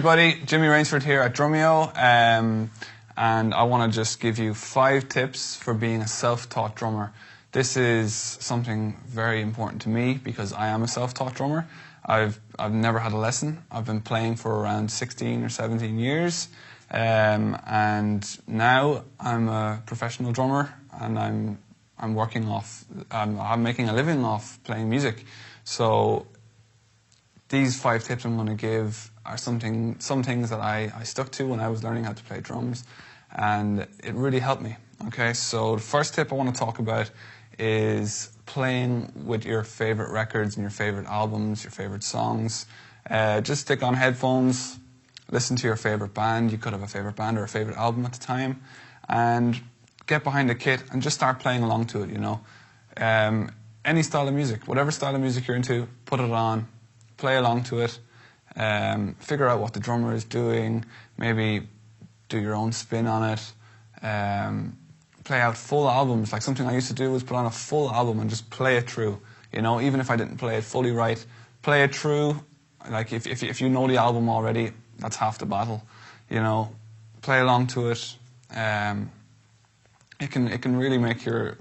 everybody, Jimmy Rainsford here at Drumeo, and I want to just give you 5 tips for being a self-taught drummer. This is something very important to me because I am a self-taught drummer. I've never had a lesson. I've been playing for around 16 or 17 years, and now I'm a professional drummer, and I'm making a living off playing music. So these 5 tips I'm going to give are some things that I stuck to when I was learning how to play drums, and it really helped me. Okay, so the first tip I want to talk about is playing with your favorite records and your favorite albums, your favorite songs. Just stick on headphones, listen to your favorite band. You could have a favorite band or a favorite album at the time, and get behind the kit and just start playing along to it, you know. Any style of music, whatever style of music you're into, put it on, play along to it, figure out what the drummer is doing, maybe do your own spin on it, play out full albums. Like something I used to do was put on a full album and just play it through, you know, even if I didn't play it fully right, play it through. Like if you know the album already, that's half the battle, you know. Play along to it. It can really make your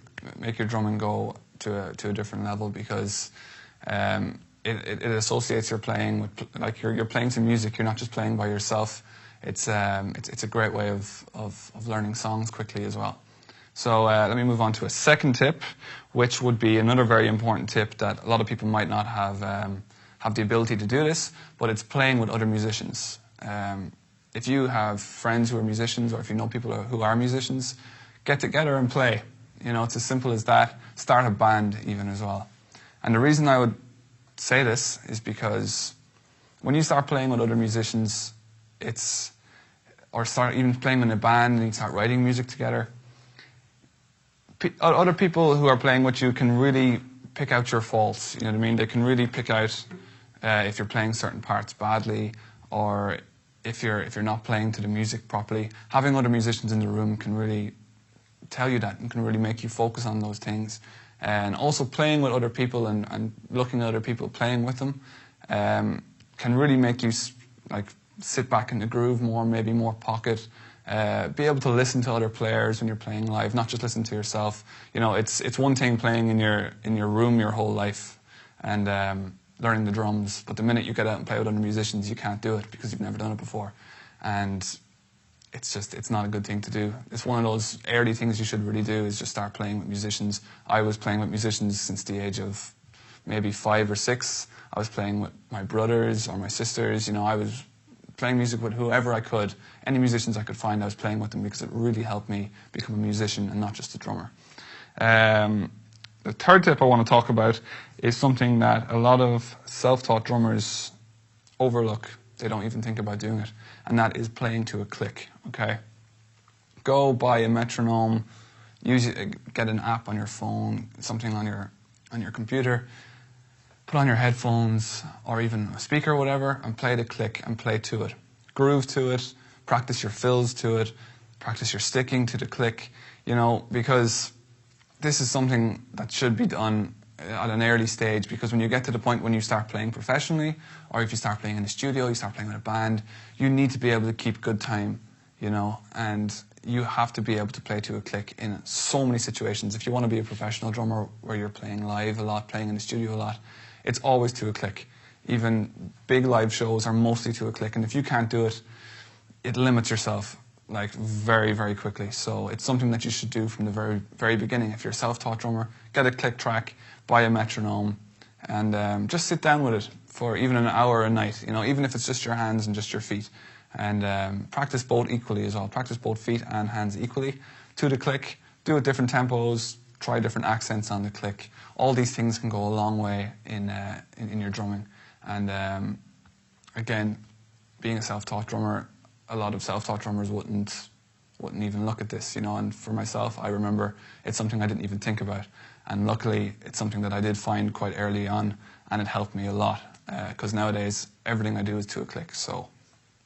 drumming go to a different level because it associates your playing with, like, you're playing some music. You're not just playing by yourself. It's a great way of learning songs quickly as well. So let me move on to a second tip, which would be another very important tip that a lot of people might not have the ability to do this, but it's playing with other musicians. If you have friends who are musicians, or if you know people who are musicians, get together and play. You know, it's as simple as that. Start a band even as well. And the reason I would say this is because when you start playing with other musicians, or start even playing in a band and you start writing music together, other people who are playing with you can really pick out your faults. You know what I mean? They can really pick out if you're playing certain parts badly, or if you're not playing to the music properly. Having other musicians in the room can really tell you that and can really make you focus on those things. And also playing with other people and looking at other people playing with them can really make you like sit back in the groove more, maybe more pocket. Be able to listen to other players when you're playing live, not just listen to yourself. You know, it's one thing playing in your room your whole life and learning the drums, but the minute you get out and play with other musicians, you can't do it because you've never done it before, and it's not a good thing to do. It's one of those early things you should really do, is just start playing with musicians. I was playing with musicians since the age of maybe 5 or 6. I was playing with my brothers or my sisters. You know, I was playing music with whoever I could. Any musicians I could find, I was playing with them because it really helped me become a musician and not just a drummer. The third tip I want to talk about is something that a lot of self-taught drummers overlook. They don't even think about doing it, and that is playing to a click. Okay, go buy a metronome, get an app on your phone, something on your computer, put on your headphones or even a speaker or whatever, and play the click and play to it. Groove to it, practice your fills to it, practice your sticking to the click, you know, because this is something that should be done at an early stage, because when you get to the point when you start playing professionally, or if you start playing in a studio, you start playing with a band, you need to be able to keep good time, you know, and you have to be able to play to a click in so many situations. If you want to be a professional drummer where you're playing live a lot, playing in the studio a lot, it's always to a click. Even big live shows are mostly to a click, and if you can't do it, it limits yourself like very, very quickly. So it's something that you should do from the very, very beginning. If you're a self-taught drummer, get a click track, buy a metronome, and just sit down with it for even an hour a night, you know, even if it's just your hands and just your feet. And practice both equally as well. Practice both feet and hands equally to the click. Do it different tempos, try different accents on the click. All these things can go a long way in your drumming. And again, being a self-taught drummer, a lot of self-taught drummers wouldn't even look at this, you know. And for myself, I remember it's something I didn't even think about. And luckily, it's something that I did find quite early on, and it helped me a lot. Because nowadays, everything I do is to a click. So,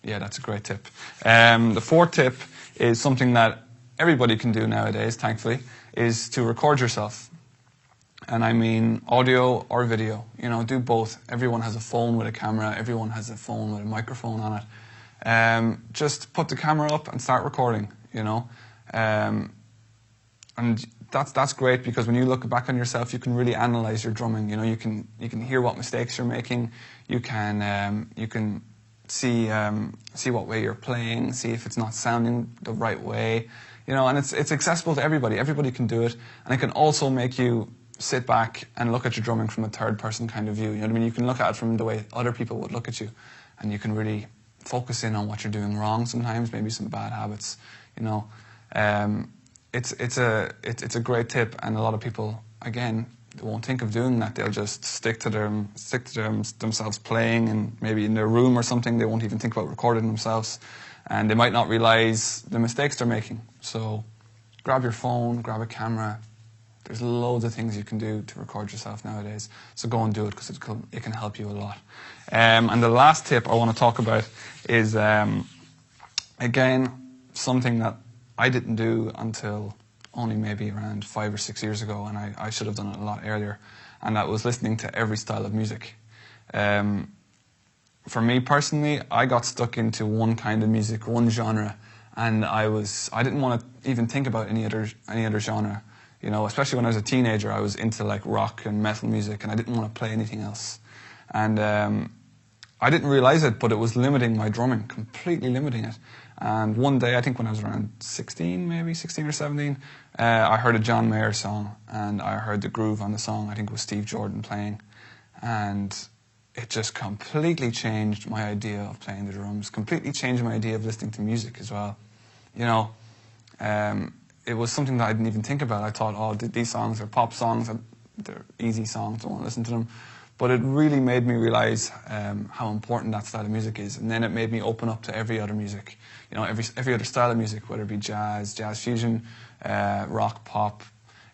yeah, that's a great tip. The fourth tip is something that everybody can do nowadays, thankfully, is to record yourself. And I mean audio or video, you know, do both. Everyone has a phone with a camera, everyone has a phone with a microphone on it. just put the camera up and start recording, you know. And that's great, because when you look back on yourself, you can really analyze your drumming. You know, you can hear what mistakes you're making. You can see what way you're playing, see if it's not sounding the right way. You know, and it's accessible to everybody. Everybody can do it, and it can also make you sit back and look at your drumming from a third-person kind of view. You know what I mean? You can look at it from the way other people would look at you, and you can really focus in on what you're doing wrong sometimes, maybe some bad habits. You know, it's a great tip, and a lot of people, again, they won't think of doing that. They'll just stick to themselves playing, and maybe in their room or something. They won't even think about recording themselves, and they might not realize the mistakes they're making. So grab your phone, grab a camera. There's loads of things you can do to record yourself nowadays. So go and do it, because it can help you a lot. And the last tip I want to talk about is, again, something that I didn't do until only maybe around 5 or 6 years ago, and I should have done it a lot earlier, and that was listening to every style of music. For me personally, I got stuck into one kind of music, one genre, and I didn't want to even think about any other genre. You know, especially when I was a teenager, I was into like rock and metal music, and I didn't want to play anything else. And I didn't realize it, but it was limiting my drumming, completely limiting it. And one day, I think when I was around 16 or 17, I heard a John Mayer song, and I heard the groove on the song. I think it was Steve Jordan playing, and it just completely changed my idea of playing the drums, completely changed my idea of listening to music as well. You know, it was something that I didn't even think about. I thought, oh, these songs are pop songs, they're easy songs, don't want to listen to them. But it really made me realize how important that style of music is, and then it made me open up to every other music. You know, every other style of music, whether it be jazz fusion, rock, pop.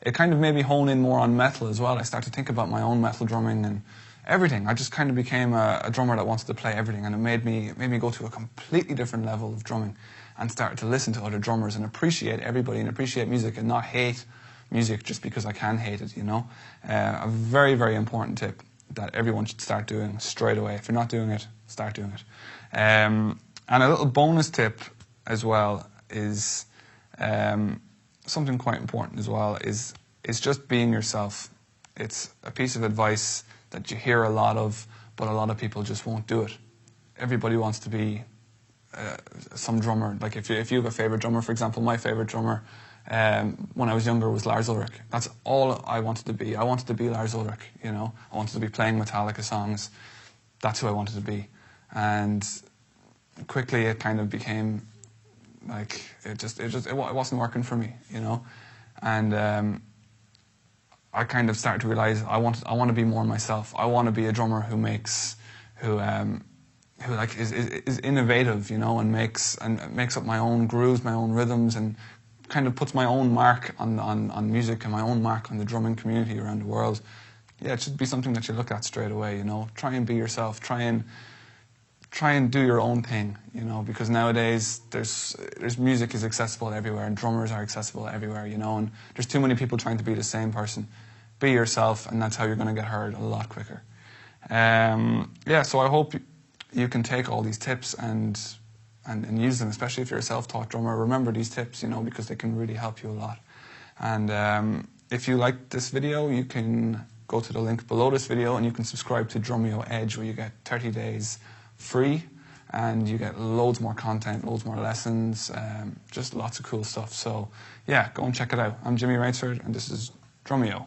It kind of made me hone in more on metal as well. I started to think about my own metal drumming and everything. I just kind of became a drummer that wanted to play everything, and it made me go to a completely different level of drumming, and started to listen to other drummers and appreciate everybody and appreciate music and not hate music just because I can hate it, you know. A very, very important tip that everyone should start doing straight away. If you're not doing it, start doing it. And a little bonus tip as well is something quite important as well is just being yourself. It's a piece of advice that you hear a lot of, but a lot of people just won't do it. Everybody wants to be some drummer. Like if you have a favorite drummer, for example, my favorite drummer when I was younger was Lars Ulrich. That's all I wanted to be. I wanted to be Lars Ulrich, you know. I wanted to be playing Metallica songs. That's who I wanted to be. And quickly it kind of became like it wasn't working for me, you know. And I kind of started to realize I want to be more myself. I want to be a drummer who like is innovative, you know, and makes up my own grooves, my own rhythms, and kind of puts my own mark on music and my own mark on the drumming community around the world. Yeah, it should be something that you look at straight away, you know. Try and be yourself. Try and do your own thing, you know, because nowadays there's music is accessible everywhere, and drummers are accessible everywhere, you know, and there's too many people trying to be the same person. Be yourself, and that's how you're going to get heard a lot quicker. Yeah, so I hope you can take all these tips and use them, especially if you're a self-taught drummer. Remember these tips, you know, because they can really help you a lot. And if you like this video, you can go to the link below this video and you can subscribe to Drumeo Edge, where you get 30 days free, and you get loads more content, loads more lessons, just lots of cool stuff. So yeah, go and check it out. I'm Jimmy Rainsford, and this is Drumeo.